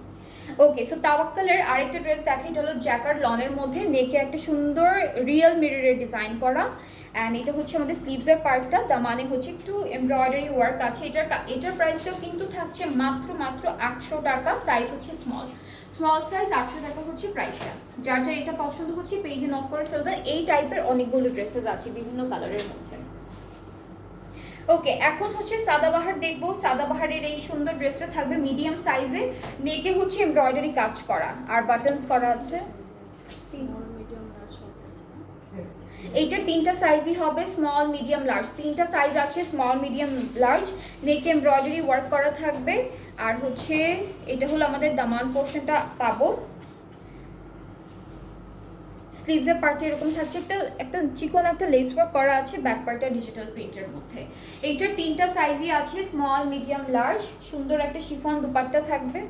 ওকে, সো তাওয়াক্কালের আরেকটা ড্রেস দেখে, এটা হলো জ্যাকার লনের মধ্যে, নেকে একটা সুন্দর রিয়েল মিররের ডিজাইন করা। অ্যান্ড এটা হচ্ছে আমাদের স্লিভসের পার্টটা, দামানে হচ্ছে একটু এমব্রয়ডারি ওয়ার্ক আছে। এটার প্রাইসটাও কিন্তু থাকছে মাত্র 800 টাকা, সাইজ হচ্ছে স্মল, স্মল সাইজ 800 টাকা হচ্ছে প্রাইসটা। যার যার এটা পছন্দ হচ্ছে পেজে নক করে ফেলবেন। এই টাইপের অনেকগুলো ড্রেসেস আছে বিভিন্ন কালারের মধ্যে। ওকে, এখন হচ্ছে সাদাবাহার দেখবো। সাদাবাহারের এই সুন্দর ড্রেসটা থাকবে মিডিয়াম সাইজে, নেকে হচ্ছে এমব্রয়ডারি কাজ করা আর বাটনস করা আছে। এইটা তিনটা সাইজই হবে, স্মল মিডিয়াম লার্জ, তিনটা সাইজ আছে, স্মল মিডিয়াম লার্জ। নেকে এমব্রয়ডারি ওয়ার্ক করা থাকবে। আর হচ্ছে এটা হলো আমাদের দামান পোর্শনটা পাবো। স্লিভসের পার্টে এরকম থাকছে, একটা চিকন একটা লেস ওয়ার্ক করা আছে, ব্যাক পার্টটা ডিজিটাল প্রিন্টের মধ্যে। এইটার তিনটা সাইজই আছে, স্মল মিডিয়াম লার্জ। সুন্দর একটা শিফন দুপাট্টা থাকবে।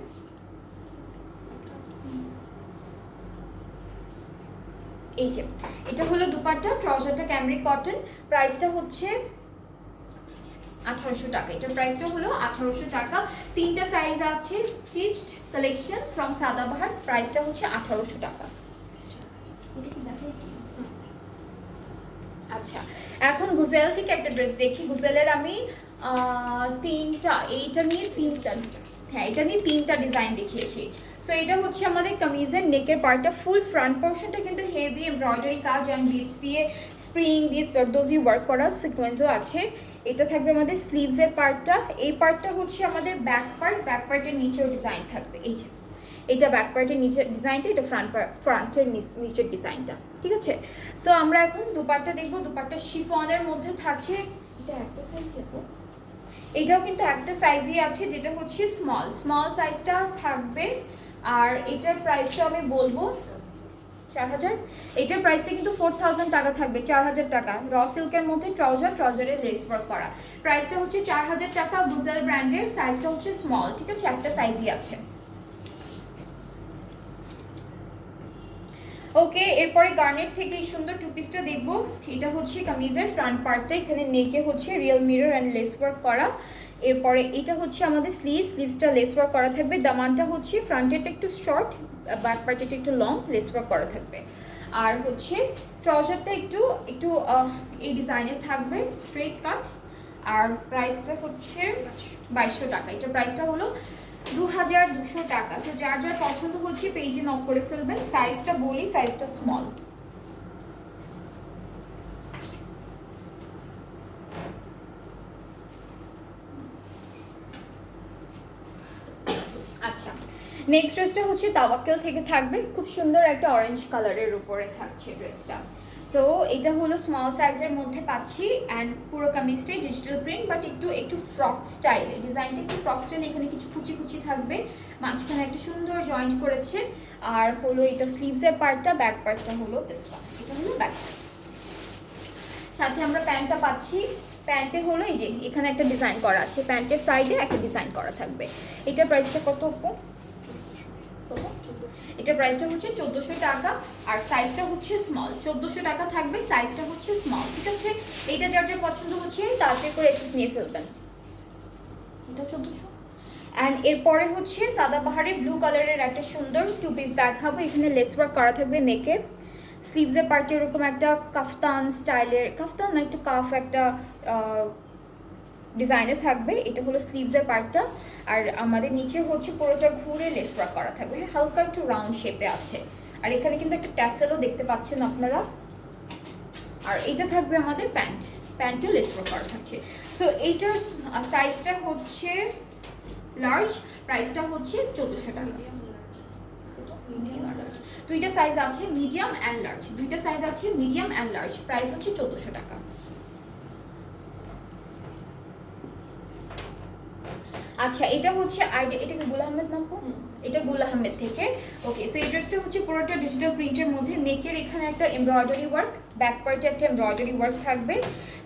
এই যে এটা হলো দুপাট্টা, ট্রাউজারটা ক্যামরিক কটন, প্রাইসটা হচ্ছে 1800 টাকা। এটার প্রাইসটা হলো 1800 টাকা। তিনটা সাইজ আছে, স্টিচড কালেকশন ফ্রম সাদাবাহার, প্রাইসটা হচ্ছে 1800 টাকা। আচ্ছা, এখন গুজেল থেকে একটা ড্রেস দেখি। গুজেলের আমি তিনটা, এইটা নিয়ে তিনটা, হ্যাঁ এটা নিয়ে তিনটা ডিজাইন দেখিয়েছি। সো এটা হচ্ছে আমাদের কামিজের নেকের পার্টটা, ফুল ফ্রন্ট পোর্শনটা কিন্তু হেভি এমব্রয়ডারি কাজ অ্যান্ড বিটস দিয়ে, স্প্রিং দিয়ে জরদোজি ওয়ার্ক করা, সিকোয়েন্সও আছে। এটা থাকবে আমাদের স্লিভসের পার্টটা। এই পার্টটা হচ্ছে আমাদের ব্যাক পার্ট, ব্যাক পার্টের নিচেও ডিজাইন থাকবে। এই যে এটা ব্যাক পার্টের নিচের ডিজাইনটা, এটা ফ্রন্টের নিচের ডিজাইনটা, ঠিক আছে। সো আমরা এখন দুপাট্টা দেখবো। দুপাট্টা শিফনের মধ্যে থাকছে, এটা একটা সাইজ দেখো, এটাও কিন্তু একটা সাইজই আছে, যেটা হচ্ছে স্মল, স্মল সাইজটা থাকবে। আর এটার প্রাইসটা আমি বলবো 4000। এটার প্রাইসটা কিন্তু 4000 টাকা থাকবে, 4000 টাকা। র সিল্কের মধ্যে ট্রাউজারে লেস ওয়ার্ক করা, প্রাইসটা হচ্ছে 4000 টাকা। গুজেল ব্র্যান্ডের, সাইজটা হচ্ছে স্মল, ঠিক আছে, একটা সাইজই আছে। ওকে, এরপরে গার্নেট থেকে এই সুন্দর টু পিসটা দেখবো। এটা হচ্ছে কামিজের ফ্রন্ট পার্টটা, এখানে নেকে হচ্ছে real mirror and less work করা। এরপরে এটা হচ্ছে আমাদের স্লিভসটা লেস ওয়ার্ক করা থাকবে। দামানটা হচ্ছে ফ্রন্টেরটা একটু শর্ট, ব্যাক পার্টেরটা একটু লং, লেস ওয়ার্ক করা থাকবে। আর হচ্ছে ট্রাউজারটা একটু এই ডিজাইনের থাকবে, স্ট্রেট কাট। আর প্রাইসটা হচ্ছে 2200 টাকা। এটার প্রাইসটা হলো 2200 টাকা। সো যার যার পছন্দ হচ্ছে পেজে নক করে ফেলবেন। সাইজটা বলি, সাইজটা স্মল। আচ্ছা, নেক্সট ড্রেসটা হচ্ছে তাওয়াক্কেল থেকে থাকবে, খুব সুন্দর একটা অরেঞ্জ কালারের উপরে থাকছে ড্রেসটা। সো এটা হলো স্মল সাইজের মধ্যে পাচ্ছি অ্যান্ড পুরো কামিজটাই ডিজিটাল প্রিন্ট, বাট একটু একটু ফ্রক স্টাইলে, ডিজাইনটা একটু ফ্রক স্টাইলে। এখানে কিছু কুচি কুচি থাকবে, মাঝখানে একটা সুন্দর জয়েন্ট করেছে। আর হলো এটা স্লিভসের পার্টটা, ব্যাক পার্টটা হলো দিস ওয়ান, এটা হলো ব্যাক পার্ট। সাথে আমরা প্যান্টটা পাচ্ছি, প্যান্টে হলো এই যে এখানে একটা ডিজাইন করা আছে, প্যান্টের সাইডে একটা ডিজাইন করা থাকবে। এটার প্রাইসটা কত? এটা প্রাইসটা হচ্ছে 1400 টাকা আর সাইজটা হচ্ছে স্মল। 1400 টাকা থাকবে, সাইজটা হচ্ছে স্মল, ঠিক আছে? এইটা যার যার পছন্দ হচ্ছে তাড়াতাড়ি করে এসএস নিয়ে ফেলবেন। এটা 1400। অ্যান্ড এরপরে হচ্ছে সাদাবাহারের ব্লু কালারের একটা সুন্দর টু পিস দেখাবো। এখানে লেস ওয়ার্ক করা থাকবে নেকে, স্লিভসের পার্টে এরকম একটা কাফতান স্টাইলের, কাফতান না একটু কাফ একটা ডিজাইনে থাকবে। এটা হলো স্লিভসের পার্টটা। আর আমাদের নিচে হচ্ছে পুরোটা ঘুরে লেস ওয়ার্ক করা থাকবে, হালকা একটু রাউন্ড শেপে আছে। আর এখানে কিন্তু একটা ট্যাসেলও দেখতে পাচ্ছেন আপনারা। আর এটা থাকবে আমাদের প্যান্ট, প্যান্টেও লেস ওয়ার্ক করা থাকছে। সো এইটার সাইজটা হচ্ছে লার্জ, প্রাইসটা হচ্ছে 1400 টাকা। দুইটা সাইজ আছে, মিডিয়াম অ্যান্ড লার্জ, দুইটা সাইজ আছে, মিডিয়াম অ্যান্ড লার্জ। প্রাইস হচ্ছে 1400 টাকা। আচ্ছা, এটা হচ্ছে আইডিয়া, এটা কি গুল আহমেদ নাম? এটা গুল আহমেদ থেকে। ওকে, সো এই ড্রেসটা হচ্ছে পুরোটা ডিজিটাল প্রিন্টের মধ্যে, নেকের এখানে একটা এমব্রয়ডারি ওয়ার্ক, ব্যাক পার্টে একটা এমব্রয়ডারি ওয়ার্ক থাকবে।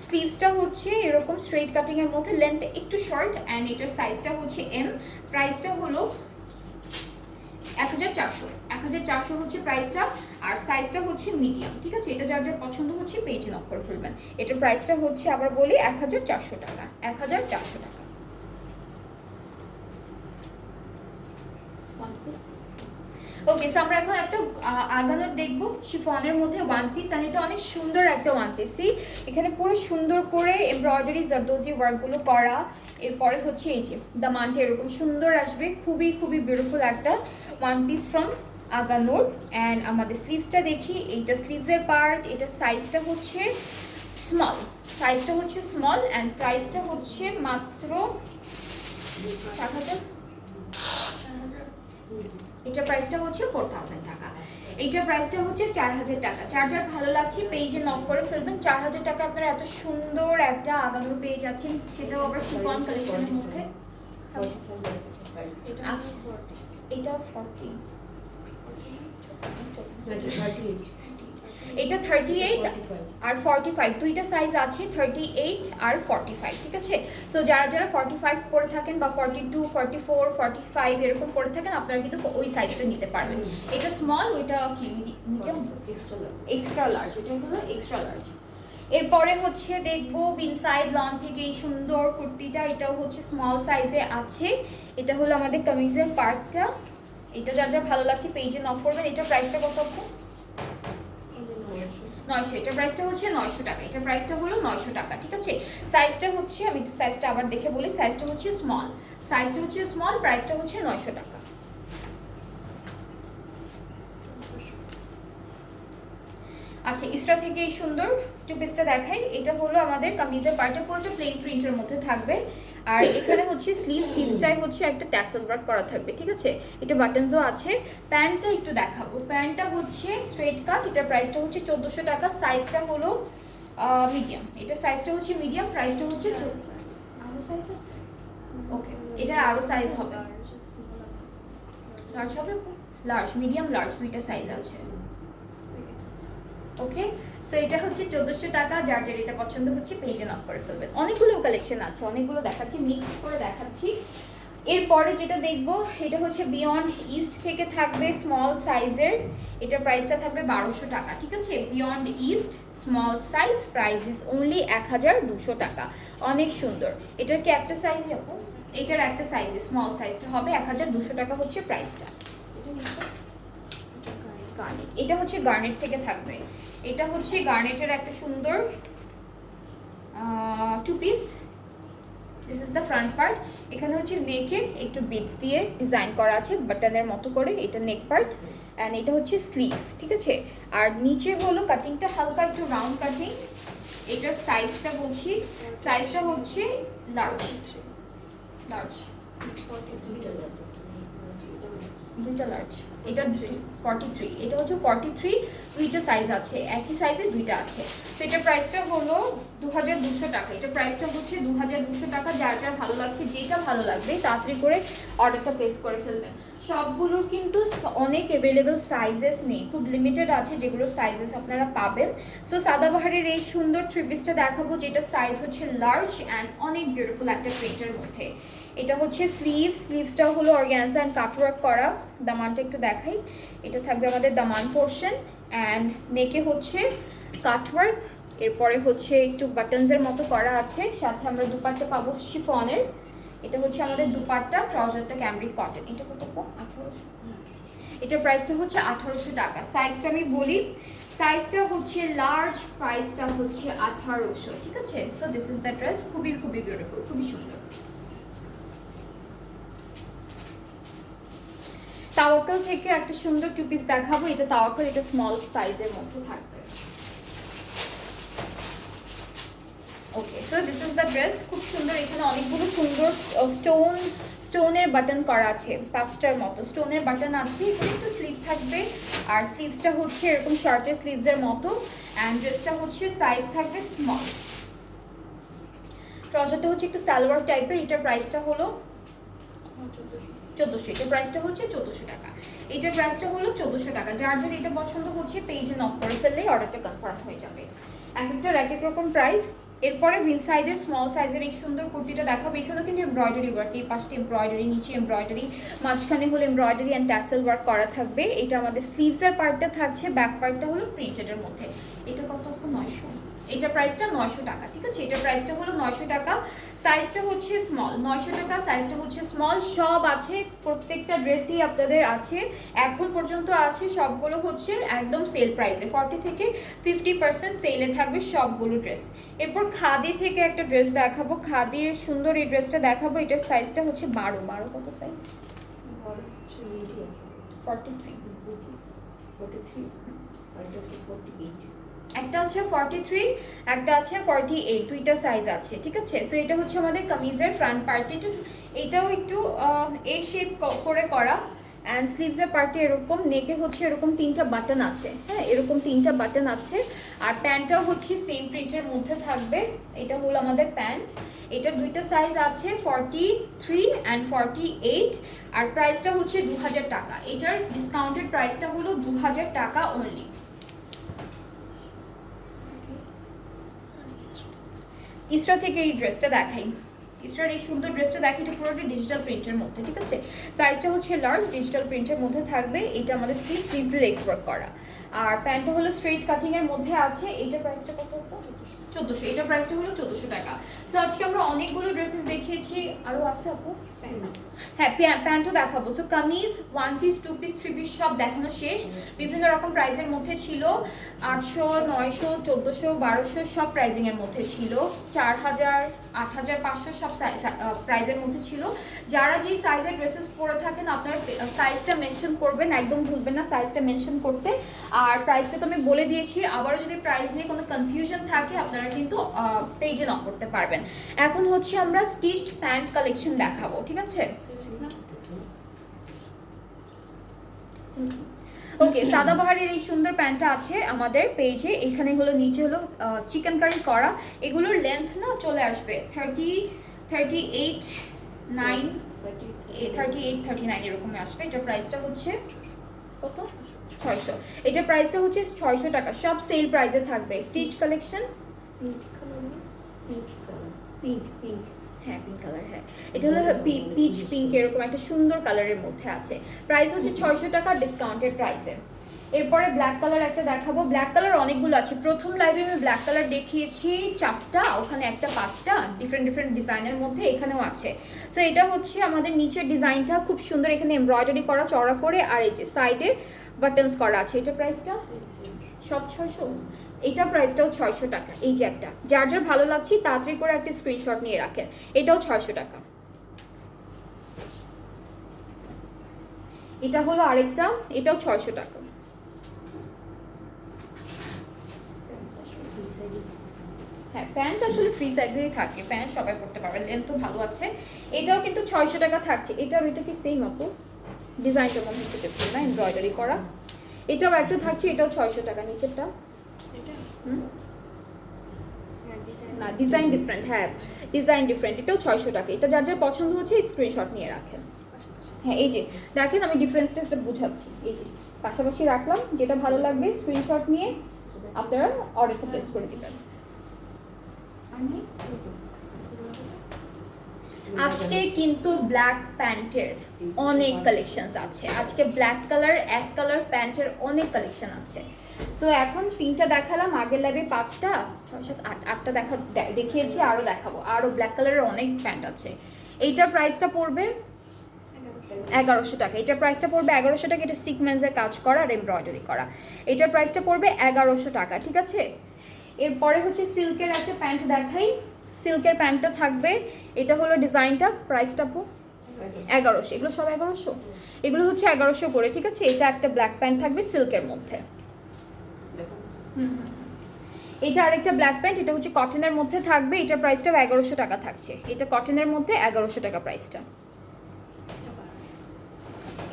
স্লিভসটা হচ্ছে এরকম স্ট্রেট কাটিং এর মধ্যে, লেন্থ একটু শর্ট অ্যান্ড এটার সাইজটা হচ্ছে এম। প্রাইসটা হলো 1400। 1400 হচ্ছে প্রাইসটা আর সাইজটা হচ্ছে মিডিয়াম, ঠিক আছে? এটা যার যার পছন্দ হচ্ছে পেজে নক করে ফেলবেন। এটার প্রাইসটা হচ্ছে আবার বলি 1400 টাকা। 1400 টাকা। ওকে, সো আমরা এখন একটা আগানোর দেখবো শিফনের মধ্যে ওয়ান পিস। আর এটা অনেক সুন্দর একটা ওয়ান পিসই, এখানে পুরো সুন্দর করে এমব্রয়ডারি জারদোজি ওয়ার্কগুলো করা। এরপরে হচ্ছে এই যে দামানটা এরকম সুন্দর আসবে, খুবই খুবই বিউটিফুল একটা ওয়ান পিস ফ্রম আগানোর। অ্যান্ড আমাদের স্লিভসটা দেখি, এইটা স্লিভসের পার্ট, এটা সাইজটা হচ্ছে স্মল, সাইজটা হচ্ছে স্মল অ্যান্ড প্রাইসটা হচ্ছে মাত্র 4000। এটা প্রাইসটা হচ্ছে 4000 টাকা। এইটার প্রাইসটা হচ্ছে 4000 টাকা। যার যার ভালো লাগছে পেজে নক করে ফেলবেন। 4000 টাকা আপনারা এত সুন্দর একটা আগানোর পেয়ে যাচ্ছেন, সেটাও আবার শিফন কালেকশনের মধ্যে। আচ্ছা, এটা 40, এটা 38 আর 45, দুইটা সাইজ আছে, 38 আর 45, ঠিক আছে? সো যারা যারা 45 পরে থাকেন বা 42, 44, 45 এরকম পরে থাকেন, আপনারা কিন্তু ওই সাইজটা নিতে পারবেন। এটা স্মল, ওইটা কি মিডিয়াম, এক্সট্রা লার্জ, এটা হলো এক্সট্রা লার্জ। এরপরে হচ্ছে দেখবো ইনসাইড লন থেকে এই সুন্দর কুর্তিটা, এটাও হচ্ছে স্মল সাইজে আছে। এটা হলো আমাদের কামিজের পার্টটা। এটা যার যার ভালো লাগছে পেজে নক করবেন। এটার প্রাইসটা কত? 900। এটার প্রাইসটা হচ্ছে 900 টাকা। এটার প্রাইসটা হলো 900 টাকা, ঠিক আছে? সাইজটা হচ্ছে, আমি একটু সাইজটা আবার দেখে বলি, সাইজটা হচ্ছে স্মল, সাইজটা হচ্ছে স্মল, প্রাইসটা হচ্ছে 900 টাকা। আচ্ছা, ইস্ট্রা থেকে এই সুন্দর টু পিসটা দেখাই। এটা হলো আমাদের কামিজের পার্টে, পুরোটা প্লেন প্রিন্টের মধ্যে থাকবে। আর এখানে হচ্ছে স্লিভসটাই হচ্ছে একটা ট্যাসেল ওয়ার্ক করা থাকবে, ঠিক আছে? এটা বাটনসও আছে। প্যান্টটা একটু দেখাবো, প্যান্টটা হচ্ছে স্ট্রেট কাট, এটার প্রাইসটা হচ্ছে 1400 টাকা। সাইজটা হলো মিডিয়াম, এটা সাইজটা হচ্ছে মিডিয়াম, প্রাইসটা হচ্ছে আরো সাইজ আছে। ওকে, এটার আরো সাইজ হবে, লার্জ হবে, লার্জ, মিডিয়াম, লার্জ, দুইটা সাইজ আছে। ওকে, সো এটা হচ্ছে 1400 টাকা। যার যার এটা পছন্দ হচ্ছে পেজে নক করে ফেলবেন। অনেকগুলো কালেকশন আছে, অনেকগুলো দেখাচ্ছি, মিক্স করে দেখাচ্ছি। এরপরে যেটা দেখবো, এটা হচ্ছে বিয়ন্ড ইস্ট থেকে থাকবে স্মল সাইজের, এটা প্রাইসটা থাকবে 1200 টাকা, ঠিক আছে? Beyond east small size, price is only 1200 টাকা। অনেক সুন্দর। এটার কি একটা সাইজ আপু? এটার একটা সাইজে স্মল সাইজটা হবে 1200 টাকা হচ্ছে প্রাইসটা। গার্নেট, এটা হচ্ছে গার্নেট থেকে থাকবে। এটা হচ্ছে গার্নেটের একটা সুন্দর two piece, this is the front part. এখানে হচ্ছে নেকে একটু বিটস দিয়ে ডিজাইন করা আছে বাটনের মতো করে, এটা নেক পার্ট। অ্যান্ড এটা হচ্ছে স্লিভস, ঠিক আছে। আর নিচে হলো কাটিংটা হালকা একটু রাউন্ড কাটিং। এটার সাইজটা বলছি, সাইজটা হচ্ছে লার্জ, লার্জ দুইটা লার্জ, এটা 43, এটা হচ্ছে 43, দুইটা সাইজ আছে, একই সাইজে দুইটা আছে। সো এটার প্রাইসটা হলো 2200 টাকা। এটার প্রাইসটা হচ্ছে 2200 টাকা। যার যার ভালো লাগছে, যেটা ভালো লাগবে তাড়াতাড়ি করে অর্ডারটা প্লেস করে ফেলবেন। সবগুলোর কিন্তু অনেক অ্যাভেলেবেল সাইজেস নেই, খুব লিমিটেড আছে যেগুলোর সাইজেস আপনারা পাবেন। সো সাদাবাহারের এই সুন্দর থ্রি পিসটা দেখাবো, যেটা সাইজ হচ্ছে লার্জ অ্যান্ড অনেক বিউটিফুল একটা প্রিন্টের মধ্যে। এটা হচ্ছে স্লিভসটাও হলো অর্গানজা অ্যান্ড কাটওয়ার্ক করা। দামানটা একটু দেখাই, এটা থাকবে আমাদের দামান পোর্শন অ্যান্ড নেকে হচ্ছে কাটওয়ার্ক, এরপরে হচ্ছে একটু বাটনসের মতো করা আছে, সাথে আমরা দুপাট্টা পাবো শিফনের। এটা হচ্ছে আমাদের দুপাট্টা, ট্রাউজারটা ক্যামব্রিক কটন। এটা কত? 1800। এটার প্রাইসটা হচ্ছে 1800 টাকা। সাইজটা আমি বলি, সাইজটা হচ্ছে লার্জ, প্রাইসটা হচ্ছে 1800, ঠিক আছে। So this is the dress, খুবই খুবই বিউটিফুল, খুবই সুন্দর। তাওয়াক্কাল থেকে একটা সুন্দর টু পিস দেখাবো, এটা তাওয়াক্কাল, এটা স্মল সাইজের মধ্যে থাকবে। Okay, so this is the dress, খুব সুন্দর। এখানে অনেকগুলো সুন্দর স্টোনের বাটন করা আছে, 5টার মতো স্টোনের বাটন আছে। এখানে একটু স্লিভ থাকবে, আর স্লিভসটা হচ্ছে এরকম শার্টের স্লিভসের মতো, অ্যান্ড ড্রেসটা হচ্ছে সাইজ থাকবে স্মল। ট্রাউজারটা হচ্ছে একটু সালোয়ার টাইপের। এটার প্রাইসটা হলো 1400। এটার প্রাইসটা হচ্ছে 1400 টাকা। এটার প্রাইসটা হলো 1400 টাকা। যার যার এটা পছন্দ হচ্ছে পেজে নক করে ফেললেই অর্ডারটা কনফার্ম হয়ে যাবে। এক একটার এক এক রকম প্রাইস। এরপরে বিন সাইজের স্মল সাইজের এই সুন্দর কুর্তিটা দেখাবো। এখানেও কিন্তু এমব্রয়ডারি ওয়ার্ক, এই পাশে এমব্রয়ডারি, নিচে এমব্রয়ডারি, মাঝখানে হলো এমব্রয়ডারি অ্যান্ড ট্যাসেল ওয়ার্ক করা থাকবে। এটা আমাদের স্লিভসের পার্টটা থাকছে, ব্যাক পার্টটা হলো প্রিন্টেডের মধ্যে। এটা কত? 900। এটার প্রাইসটা 900 টাকা, ঠিক আছে। এটার প্রাইসটা হলো 900 টাকা। সাইজটা হচ্ছে স্মল, 900 টাকা, সাইজটা হচ্ছে স্মল। সব আছে, প্রত্যেকটা ড্রেসই আপনাদের আছে, এখন পর্যন্ত আছে। সবগুলো হচ্ছে একদম সেল প্রাইসে, 40 থেকে 50% সেলে থাকবে সবগুলো ড্রেস। এরপর খাদি থেকে একটা ড্রেস দেখাবো, খাদির সুন্দর এই ড্রেসটা দেখাবো। এটার সাইজটা হচ্ছে 12 কত সাইজ? 43। একটা আছে 43, একটা আছে 48, দুইটা সাইজ আছে, ঠিক আছে। সো এটা হচ্ছে আমাদের কামিজের ফ্রন্ট পার্ট। এটাও একটু এ শেপ করে করা, অ্যান্ড স্লিভসের পার্টে এরকম, নেকে হচ্ছে এরকম 3টা বাটন আছে, হ্যাঁ, এরকম 3টা বাটন আছে। আর প্যান্টটাও হচ্ছে সেম প্রিন্টের মধ্যে থাকবে। এটা হলো আমাদের প্যান্ট। এটার দুইটা সাইজ আছে, 43 অ্যান্ড 48, আর প্রাইসটা হচ্ছে 2000 টাকা। এটার ডিসকাউন্টেড প্রাইসটা হলো 2000 টাকা অনলি। ইসরা থেকে এই ড্রেসটা দেখাই, ইসরার এই সুন্দর ড্রেসটা দেখি। এটা পুরোটা ডিজিটাল প্রিন্টের মধ্যে, ঠিক আছে। সাইজটা হচ্ছে লার্জ, ডিজিটাল প্রিন্টের মধ্যে থাকবে। এটা আমাদের স্লিভস লেস ওয়ার্ক করা, আর প্যান্টটা হলো স্ট্রেট কাটিং এর মধ্যে আছে। এটা প্রাইসটা কত? 1400। এটা প্রাইসটা হলো 1400 টাকা। সো আজকে আমরা অনেকগুলো ড্রেসেস দেখিয়েছি, আরো আছে আপু? হ্যাঁ, প্যান্টও দেখাবো। So kameez, 1 piece, 2 piece, 3 piece সব দেখানো শেষ। বিভিন্ন রকম প্রাইসের মধ্যে ছিল, 800, 900, 1400, 1200 সব প্রাইজিং এর মধ্যে ছিল, 4000, 8500 সব প্রাইজের মধ্যে ছিল। যারা যেই সাইজের ড্রেসেস পরে থাকেন আপনারা সাইজটা মেনশন করবেন, একদম ভুলবেন না সাইজটা মেনশন করতে। আর প্রাইসটা তো আমি বলে দিয়েছি, আবারও যদি প্রাইস নিয়ে কোনো কনফিউশন থাকে আপনারা কিন্তু পেজে নক করতে পারবেন। এখন হচ্ছে আমরা স্টিচড প্যান্ট কালেকশন দেখাবো, ঠিক আছে। ওকে, সাদাবাহারের এই সুন্দর প্যান্টটা আছে আমাদের পেজে। এখানে হলো নিচে হলো চিকেন কারি করা। এগুলোর লেন্থ না চলে আসবে 38, 39 এরকমই আসবে। এটার প্রাইসটা হচ্ছে কত? 600। এটার প্রাইসটা হচ্ছে 600 টাকা। সব সেল প্রাইসে থাকবে। স্টিচড কালেকশন, হ্যাঁ পিঙ্ক কালার, হ্যাঁ এটা হলো পিচ পিঙ্ক, এরকম একটা সুন্দর কালারের মধ্যে আছে। প্রাইস হচ্ছে 600 টাকা ডিসকাউন্টেড প্রাইসে। এরপরে ব্ল্যাক কালার একটা দেখাবো। ব্ল্যাক কালার অনেকগুলো আছে, প্রথম লাইভে আমি ব্ল্যাক কালার দেখিয়েছি 4টা, ওখানে একটা 5টা ডিফারেন্ট ডিজাইনের মধ্যে এখানেও আছে। সো এটা হচ্ছে আমাদের নিচের ডিজাইনটা খুব সুন্দর, এখানে এমব্রয়ডারি করা চড়া করে, আর এই যে সাইডে বাটনস করা আছে। এটা প্রাইসটা সব 600। এইটা প্রাইসটাও 600 টাকা। এই যে একটা, যার যার ভালো লাগছে তাড়াতাড়ি করে একটা স্ক্রিনশট নিয়ে রাখেন। এটাও 600 টাকা। এটা হলো আরেকটা, এটাও 600 টাকা। হ্যাঁ, প্যান্ট আসলে ফ্রি সাইজেরই থাকে, প্যান্ট সবাই পরতে পারবে, লেন্থ তো ভালো আছে। এটাও কিন্তু 600 টাকা থাকছে। এটাও এটা কি সেম আপু? ডিজাইনটা মনে হচ্ছে দেখুন না, এমব্রয়ডারি করা। এটাও একটা থাকছে, এটাও 600 টাকা। নিচেরটা না, ডিজাইন ডিফারেন্ট। হ্যাঁ, ডিজাইন ডিফারেন্ট। এটাও 600 টাকা। এটা যার যার পছন্দ হচ্ছে স্ক্রিনশট নিয়ে রাখেন। হ্যাঁ, এই যে দেখেন আমি ডিফারেন্সটা বুঝাচ্ছি। এই যে পাশাপাশি রাখলাম, যেটা ভালো লাগবে স্ক্রিনশট নিয়ে আপনারা অর্ডারটা প্লেস করে দিবেন। আজকে কিন্তু ব্ল্যাক প্যান্টের অনেক কালেকশনস আছে। আজকে ব্ল্যাক কালার, এক কালার প্যান্টের অনেক কালেকশন আছে। সো এখন 3টা দেখালাম, আগের লাইভে 5টা, 6 7 8 8টা দেখিয়েছি, আরও দেখাবো। আরও ব্ল্যাক কালারের অনেক প্যান্ট আছে। এইটার প্রাইসটা পড়বে 1100 টাকা। এটার প্রাইসটা পড়বে 1100 টাকা। এটা সিকোয়েন্সের কাজ করা আর এমব্রয়ডারি করা। এটার প্রাইসটা পড়বে 1100 টাকা, ঠিক আছে। এরপরে হচ্ছে সিল্কের একটা প্যান্ট দেখাই। সিল্কের প্যান্টটা থাকবে, এটা হলো ডিজাইনটা, প্রাইসটা আপু 1100। এগুলো সব 1100, এগুলো হচ্ছে 1100 করে, ঠিক আছে। এটা একটা ব্ল্যাক প্যান্ট থাকবে সিল্কের মধ্যে। এটা আরেকটা ব্ল্যাক প্যান্ট, এটা হচ্ছে কটনের মধ্যে থাকবে। এটার প্রাইসটাও 1100 টাকা থাকছে। এটা কটনের মধ্যে 1100 টাকা প্রাইসটা।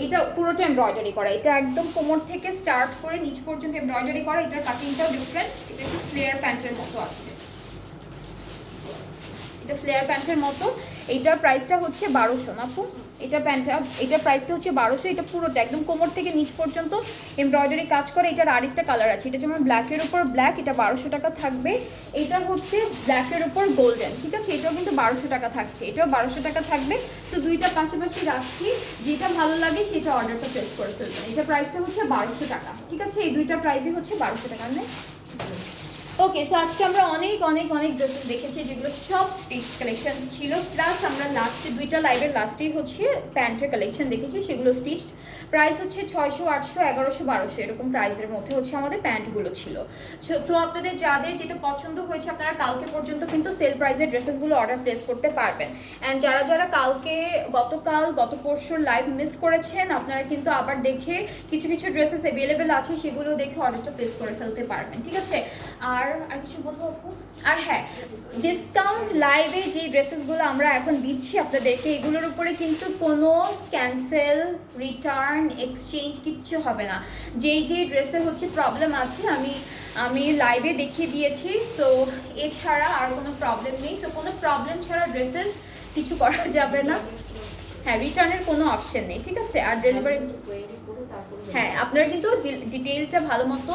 এটা পুরোটা এমব্রয়ডারি করা, এটা একদম কোমর থেকে স্টার্ট করে নিচ পর্যন্ত এমব্রয়ডারি করা। এটার কাটিংটাও ডিফারেন্ট। এটা একটু ফ্লেয়ার প্যান্টের মতো আছে, এটা ফ্লেয়ার প্যান্টের মতো। এইটার প্রাইসটা হচ্ছে 1200 না আপু? এটা প্যান্টটা, এটার প্রাইসটা হচ্ছে 1200। এটা পুরোটা একদম কোমর থেকে নিচ পর্যন্ত এমব্রয়ডারি কাজ করে। এটার আরেকটা কালার আছে, এটা যেমন ব্ল্যাকের উপর ব্ল্যাক, এটা 1200 টাকা থাকবে। এটা হচ্ছে ব্ল্যাকের উপর গোল্ডেন, ঠিক আছে। এটাও কিন্তু 1200 টাকা থাকছে, এটাও 1200 টাকা থাকবে। তো দুইটা পাশাপাশি রাখছি, যেটা ভালো লাগে সেটা অর্ডারটা প্লেস করে ফেলবেন। এটা প্রাইসটা হচ্ছে 1200 টাকা, ঠিক আছে। এই দুইটা প্রাইসই হচ্ছে 1200 টাকা। ওকে, সো আজকে আমরা অনেক অনেক অনেক ড্রেসেস দেখেছি, যেগুলো সব স্টিচড কালেকশন ছিল। প্লাস আমরা লাস্টে দুইটা লাইভের লাস্টেই হচ্ছে প্যান্টের কালেকশন দেখেছি, সেগুলো স্টিচড। প্রাইস হচ্ছে 600, 800, 1100, 1200 এরকম প্রাইসের মধ্যে হচ্ছে আমাদের প্যান্টগুলো ছিল। সো আপনাদের যাদের যেটা পছন্দ হয়েছে, আপনারা কালকে পর্যন্ত কিন্তু সেল প্রাইসের ড্রেসেসগুলো অর্ডার প্লেস করতে পারবেন। অ্যান্ড যারা যারা কালকে, গতকাল, গত পরশুর লাইভ মিস করেছেন, আপনারা কিন্তু আবার দেখে কিছু কিছু ড্রেসেস অ্যাভেলেবেল আছে, সেগুলো দেখে অর্ডারটা প্লেস করে ফেলতে পারবেন, ঠিক আছে। আর কিছু বলবো আপু? আর হ্যাঁ, ডিসকাউন্ট লাইভে যে ড্রেসেসগুলো আমরা এখন দিচ্ছি আপনাদেরকে, এগুলোর উপরে কিন্তু কোনো ক্যান্সেল, রিটার্ন, এক্সচেঞ্জ কিচ্ছু হবে না। যেই যেই ড্রেসে হচ্ছে প্রবলেম আছে আমি লাইভে দেখিয়ে দিয়েছি। সো এছাড়া আর কোনো প্রবলেম নেই। সো কোনো প্রবলেম ছাড়া ড্রেসেস কিছু করা যাবে না। হ্যাঁ, রিটার্নের কোনো অপশন নেই, ঠিক আছে। আর ডেলিভারি, হ্যাঁ, আপনারা কিন্তু ডিটেইলটা ভালো মতো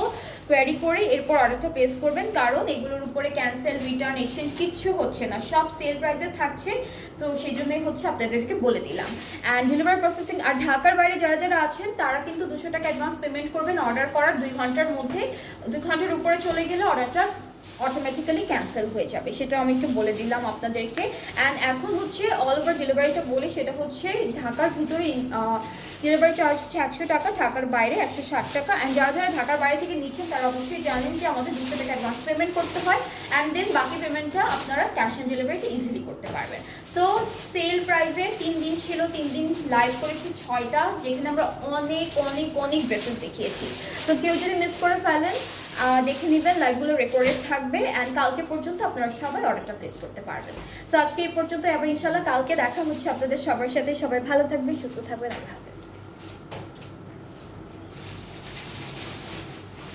কোয়ারি করে এরপর অর্ডারটা প্লেস করবেন, কারণ এগুলোর উপরে ক্যান্সেল, রিটার্ন, এক্সচেঞ্জ কিচ্ছু হচ্ছে না, সব সেল প্রাইসে থাকছে। সো সেই জন্যই হচ্ছে আপনাদেরকে বলে দিলাম। অ্যান্ড ডেলিভারি প্রসেসিং, আর ঢাকার বাইরে যারা যারা আছেন তারা কিন্তু 200 টাকা অ্যাডভান্স পেমেন্ট করবেন অর্ডার করার 2 ঘন্টার মধ্যে। 2 ঘন্টার উপরে চলে গেলে অর্ডারটা অটোমেটিক্যালি ক্যান্সেল হয়ে যাবে, সেটাও আমি একটু বলে দিলাম আপনাদেরকে। অ্যান্ড এখন হচ্ছে অল ওভার ডেলিভারিটা বলি, সেটা হচ্ছে ঢাকার ভিতরে ডেলিভারি চার্জ হচ্ছে 100 টাকা, ঢাকার বাইরে 160 টাকা। অ্যান্ড যারা যারা ঢাকার বাইরে থেকে নিচ্ছেন তারা অবশ্যই জানেন যে আমাদের 200 টাকা অ্যাডভান্স পেমেন্ট করতে হয়। অ্যান্ড দেন বাকি পেমেন্টটা আপনারা ক্যাশ অন ডেলিভারিতে ইজিলি করতে পারবেন। সো সেল প্রাইসে 3 দিন ছিল, 3 দিন লাইভ করেছি 6টা, যেখানে আমরা অনেক অনেক অনেক ড্রেসেস দেখিয়েছি। সো কেউ যদি মিস করে ফেলেন, দেখে নেবেন, লাইভগুলো রেকর্ডেড থাকবে। অ্যান্ড কালকে পর্যন্ত আপনারা সবাই অর্ডারটা প্লেস করতে পারবেন। সো আজকে এই পর্যন্ত, আবার ইনশাল্লাহ কালকে দেখা হচ্ছে আপনাদের সবার সাথে। সবাই ভালো থাকবেন, সুস্থ থাকবেন। আল্লাহ হাফেজ।